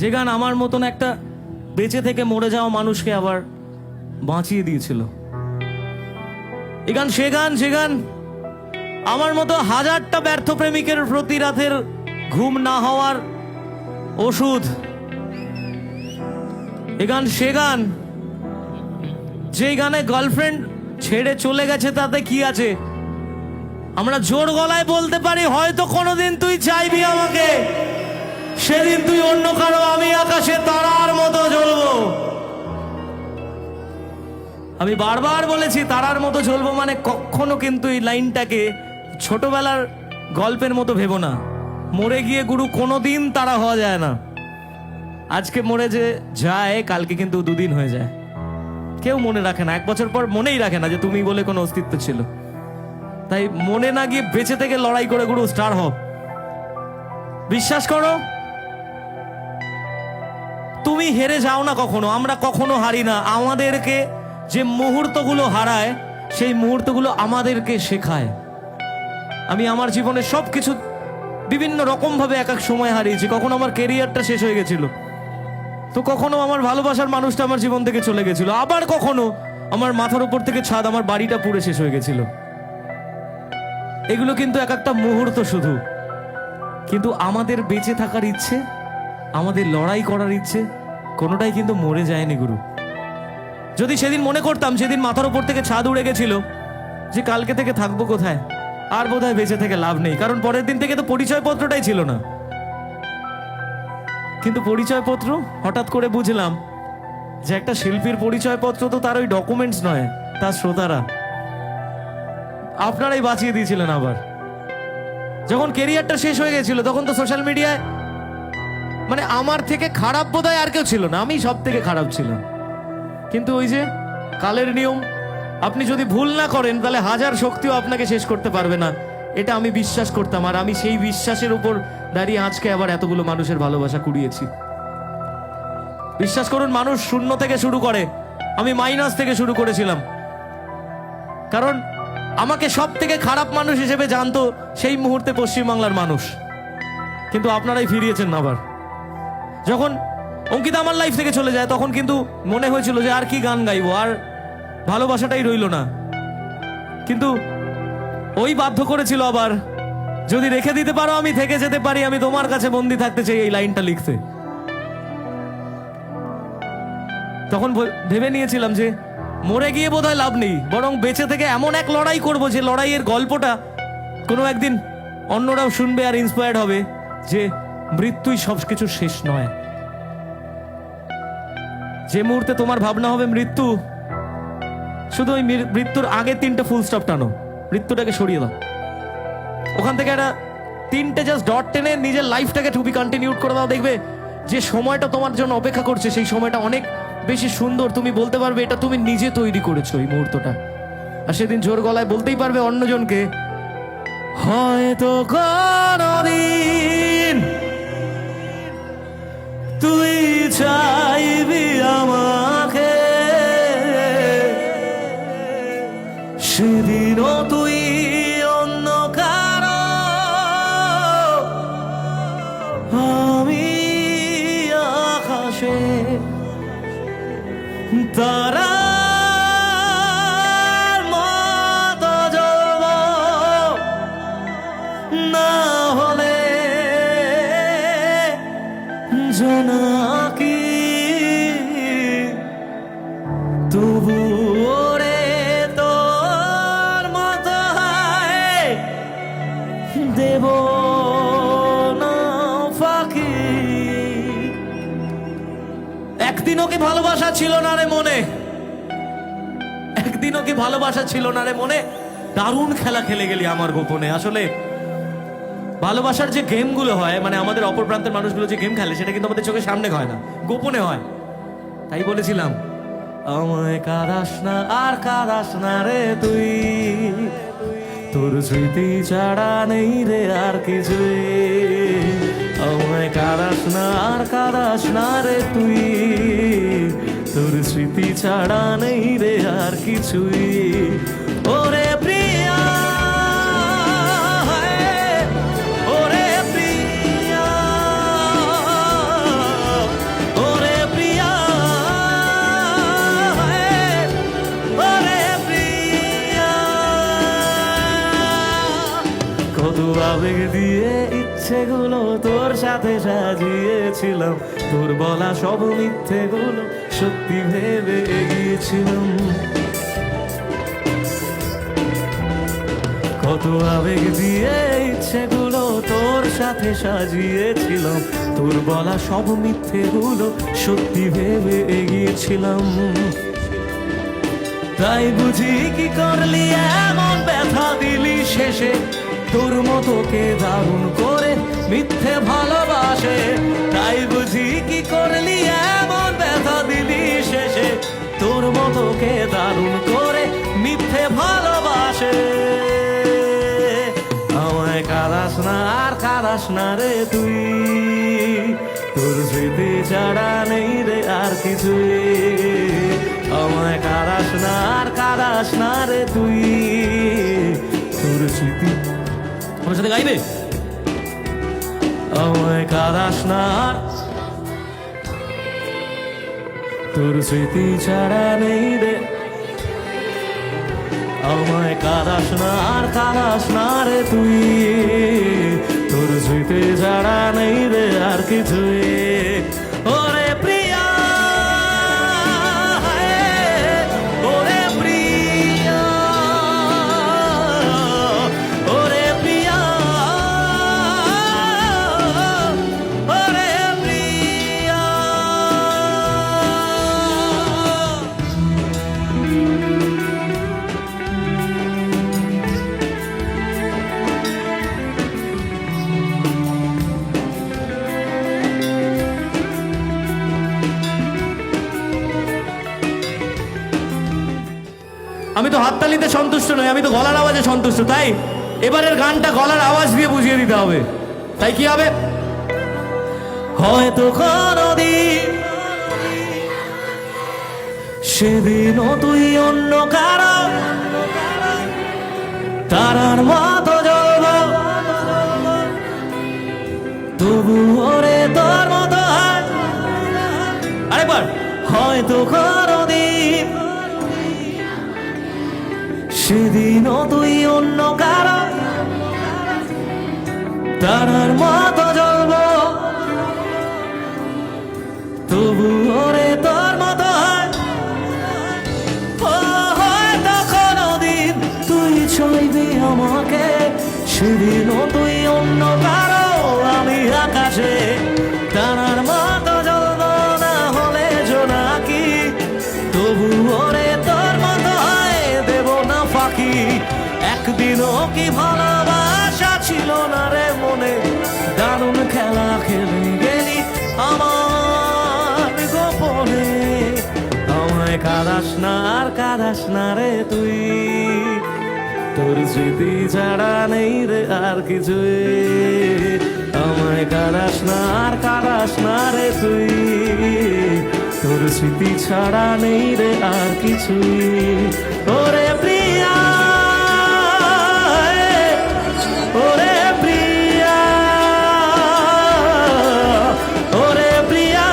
যে গান আমার মতন একটা বেঁচে থেকে মরে যাওয়া মানুষকে আবার বাঁচিয়ে দিয়েছিল। এই গান সে গান, যে গান আমার মতো হাজারটা ব্যর্থ প্রেমিকের প্রতি রাতের ঘুম না হওয়ার ওষুধ। এই গান সে গান, যে গানে গার্লফ্রেন্ড ছেড়ে চলে গেছে তাতে কি আছে, আমরা জোর গলায় বলতে পারি হয়তো কোনোদিন তুই চাইবি আমাকে, সেদিন তুই অন্য কারো, আমি আকাশে তারার মতো জ্বলবো। আমি বারবার বলেছি তারার মতো জ্বলবো মানে কখনো কিন্তু এই লাইনটাকে ছোটবেলার গল্পের মতো ভেবো না। মরে গিয়ে গুরু কোনোদিন তারা হওয়া যায় না। আজকে মরে যে যায় কালকে কিন্তু দুদিন হয়ে যায়। কেউ মনে রাখে না, 1 বছর পর মনেই রাখে না যে তুমি বলে কোনো অস্তিত্ব ছিল। তাই মনে না গিয়ে বেঁচে থেকে লড়াই করে গুরু স্টার হও। বিশ্বাস করো তুমি হেরে যাও না কখনো, আমরা কখনো হারি না। আমাদেরকে যে মুহূর্তগুলো হারায় সেই মুহূর্তগুলো আমাদেরকে শেখায়। আমি আমার জীবনে সবকিছু বিভিন্ন রকম ভাবে এক এক সময় হারিয়েছি। কখনো আমার কেরিয়ারটা শেষ হয়ে গেছিল, তো কখনো আমার ভালোবাসার মানুষটা আমার জীবন থেকে চলে গেছিল, আবার কখনো আমার মাথার উপর থেকে ছাদ, আমার বাড়িটা পুড়ে শেষ হয়ে গেছিল। এগুলো কিন্তু এক একটা মুহূর্ত শুধু, কিন্তু আমাদের বেঁচে থাকার ইচ্ছে, আমাদের লড়াই করার ইচ্ছে কোনোটাই কিন্তু মরে যায়নি গুরু। যদি সেদিন মনে করতাম, সেদিন মাথার উপর থেকে ছাদ উড়ে গেছিল, যে কালকে থেকে থাকবো কোথায়, আর বোধহয় বেঁচে থেকে লাভ নেই, কারণ পরের দিন থেকে তো পরিচয়পত্রটাই ছিল না। কিন্তু পরিচয়পত্র হঠাৎ করে বুঝলাম যে একটা শিল্পীর পরিচয়পত্র তো তার ওই ডকুমেন্টস নয়, তার শ্রোতারা। আপনারাই বাঁচিয়ে দিয়েছিলেন। আবার যখন কেরিয়ারটা শেষ হয়ে গেছিল তখন তো সোশ্যাল মিডিয়ায় মানে আমার থেকে খারাপ বোধহয় আর কেউ ছিল না, আমি সব থেকে খারাপ ছিলাম। কিন্তু ওই যে কালের নিয়ম, আপনি যদি ভুল না করেন তাহলে হাজার শক্তিও আপনাকে শেষ করতে পারবে না, এটা আমি বিশ্বাস করতাম। আর আমি সেই বিশ্বাসের উপর দাঁড়িয়ে আজকে আবার এতগুলো মানুষের ভালোবাসা কুড়িয়েছি। বিশ্বাস করুন, মানুষ শূন্য থেকে শুরু করে, আমি মাইনাস থেকে শুরু করেছিলাম। কারণ আমাকে সব থেকে খারাপ মানুষ হিসেবে জানতো সেই মুহূর্তে পশ্চিমবাংলার মানুষ, কিন্তু আপনারাই ফিরিয়েছেন আবার। যখন অঙ্কিতা আমার লাইফ থেকে চলে যায় তখন কিন্তু মনে হয়েছিল যে আর কি গান গাইবো, আর ভালোবাসাটাই রইল না। কিন্তু ওই বাধ্য করেছিল আবার, যদি রেখে দিতে পারো আমি থেকে যেতে পারি, আমি তোমার কাছে বন্দি থাকতে চাই, এই লাইনটা লিখতে। তখন ভেবে নিয়েছিলাম যে মরে গিয়ে বোধহয় লাভ নেই, বরং বেঁচে থেকে এমন এক লড়াই করব যে লড়াইয়ের গল্পটা কোনো একদিন অন্যরাও শুনবে আর ইন্সপায়ার্ড হবে যে মৃত্যুই সবকিছু শেষ নয়। যে মুহূর্তে তোমার ভাবনা হবে মৃত্যু, শুধু ওই মৃত্যুর আগে 3টে ফুল স্টপ টানো, মৃত্যুটাকে সরিয়ে দাও। ওখান থেকে একটা 3টে জাস্ট ডট টেনে নিজের লাইফটাকে টু বি কন্টিনিউড করে দাও। দেখবে যে সময়টা তোমার জন্য অপেক্ষা করছে সেই সময়টা অনেক বেশি সুন্দর। তুমি বলতে পারবে এটা তুমি নিজে তৈরি করেছো এই মুহূর্তটা, আর সেদিন জোর গলায় বলতেই পারবে অন্যজনকে, হয়তো কোনদিন তুই চাইবি আমাকে, সেদিনও তুই অন্য কারো, আমি আকাশে তারার মতো জ্বলবো, না হলে জোনাকি তবু ওরে তোর মতো দেব না ফাঁকি। একদিনও কি ভালোবাসা ছিল না রে মনে, একদিনও কি ভালোবাসা ছিল না রে মনে, দারুণ খেলা খেলে গেলি আমার গোপনে। আসলে ভালোবাসার যে গেমগুলো হয়, মানে আমাদের অপর প্রান্তের মানুষগুলো যে গেম খেলে, সেটা কিন্তু আমাদের চোখের সামনে হয় না, গোপনে হয়। তাই বলেছিলাম, আমায় কাঁদাস না আর কাঁদাস না রে তুই, তোর স্মৃতি ছাড়া নেই রে আর কিছুই। আমায় কাঁদাস না আর কাঁদাস না রে তুই, তোর স্মৃতি ছাড়া নেই রে আর কিছুই। ওরে প্রিয়া, ওরে প্রিয়া, ইচ্ছেগুলো তোর সাথে সাজিয়েছিলাম, তোর বলা সব মিথ্যেগুলো সত্যি ভেবে এগিয়েছিলাম। কত আবেগ দিয়ে ইচ্ছেগুলো তোর সাথে সাজিয়েছিলাম, তোর বলা সব মিথ্যেগুলো সত্যি ভেবে এগিয়েছিলাম। তাই বুঝি কি করলি এমন ব্যথা দিলি শেষে, তোর মতো কে দারুণ করে মিথ্যে ভালোবাসে। তাই বুঝি কি করলি এমন ব্যথা দিলি শেষে, তোর মতো কে দারুণ করে মিথ্যে ভালোবাসে। আমায় কাঁদাস না আর কাঁদাস না রে তুই, তোর স্মৃতি ছাড়া নেই রে আর কিছুই। আমায় কাঁদাস না আর কাঁদাস না রে তুই, তোর স্মৃতি। আমার সাথে গাইবে। আমায় কাঁদাস না আর, তোর স্মৃতি ছাড়া নেই রে। আমায় কাঁদাস না আর কাঁদাস না রে তুই, তোর স্মৃতি ছাড়া নেই রে আর কিছুই। ওরে প্রিয়া, ওরে প্রিয়া, ওরে প্রিয়া, ওরে প্রিয়া। আমি তো হাততালিতে সন্তুষ্ট নই, আমি তো গলার আওয়াজে সন্তুষ্ট। তাই এবারের গানটা গলার আওয়াজ দিয়ে বুঝিয়ে দিতে হবে। তাই কি হবে? হয়তো কোনদিন সেদিনও তুই অন্য কারো তারার মতো জ্বলব, তবু ওরে তোর মতো হয়। আরেকবার। হয়তো কোনদিন সেদিনও তুই অন্য কারো তারার মতো জ্বলব, তবু ওরে তোর মতো হয়। হয়তো কোনদিন তুই ছইবি আমাকে, সেদিনও তুই অন্য কারো, আমি আকাশে তারার মতো জ্বলব, না হলে জোনাকি, তবু ওরে তোর মতো হয়, দেব না ফাঁকি। একদিনও কি ভালোবাসা ছিল না রে মনে, দারুণ খেলা খেলে গেলি আমার গোপনে। আমায় কাঁদাস না আর কাঁদাস না রে তুই, তোর স্মৃতি ছাড়া নেই রে আর কিছুই। আমায় কাঁদাস না আর কাঁদাস না রে তুই, তোর স্মৃতি ছাড়া নেই রে আর কিছুই। ওরে প্রিয়া, ওরে প্রিয়া, ওরে প্রিয়া,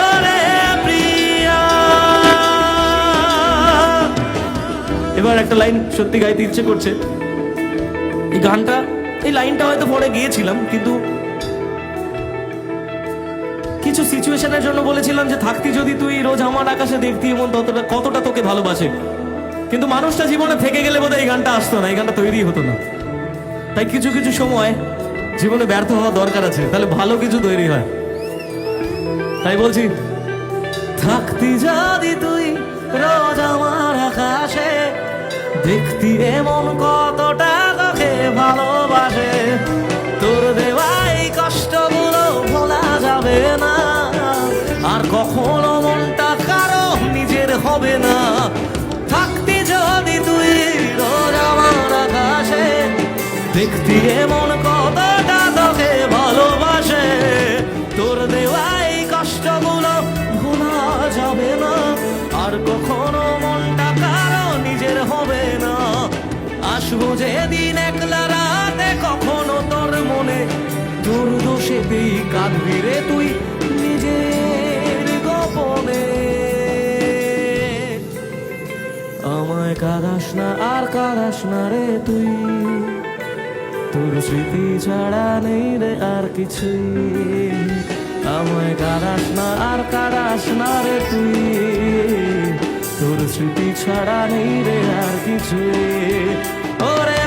ওরে প্রিয়া। এবার একটা লাইন সত্যি গাইতে ইচ্ছে করছে। এই গানটা, এই লাইনটা হয়তো পরে গিয়েছিলাম, কিন্তু কিছু সিচুয়েশনের জন্য বলেছিলাম যে থাকতি যদি তুই রোজ আমার আকাশে দেখতি এমন কতটা তোকে ভালোবাসে। কিন্তু মানুষটা জীবনে থেকে গেলে বোধহয় এই গানটা আসতো না, এই গানটা তৈরি হতো না। তাই কিছু কিছু সময় জীবনে ব্যর্থ হওয়া দরকার আছে, তাহলে ভালো কিছু তৈরি হয়। তাই বলছি, থাকতি যদি তুই রোজ আমার আকাশে দেখতি এমন কতটা তোকে ভালোবাসে, তোর দেওয়া এই কষ্টগুলো ভোলা যাবে না, আর কখনো মনটা কারো নিজের হবে না। থাকতি যদি তুই রোজ আমার আকাশে দেখতি এমন কতটা তোকে ভালোবাসে, তোর দেওয়া এই কষ্টগুলো ভোলা যাবে না, আর কখনো মনটা কারো নিজের হবে না। আসবো যেদিন একলা রাতে কখনো তোর মনে, তোর দোষেতেই কাঁদবি রে তুই নিজের গোপনে। আমায় কাঁদাস না আর কাঁদাস না রে তুই, তোর স্মৃতি ছাড়া নেই রে আর কিছুই, আমায় কারাস না আর কারাস না রে তুই, তোর স্মৃতি ছাড়া নেই রে আর কিছুই। ওরে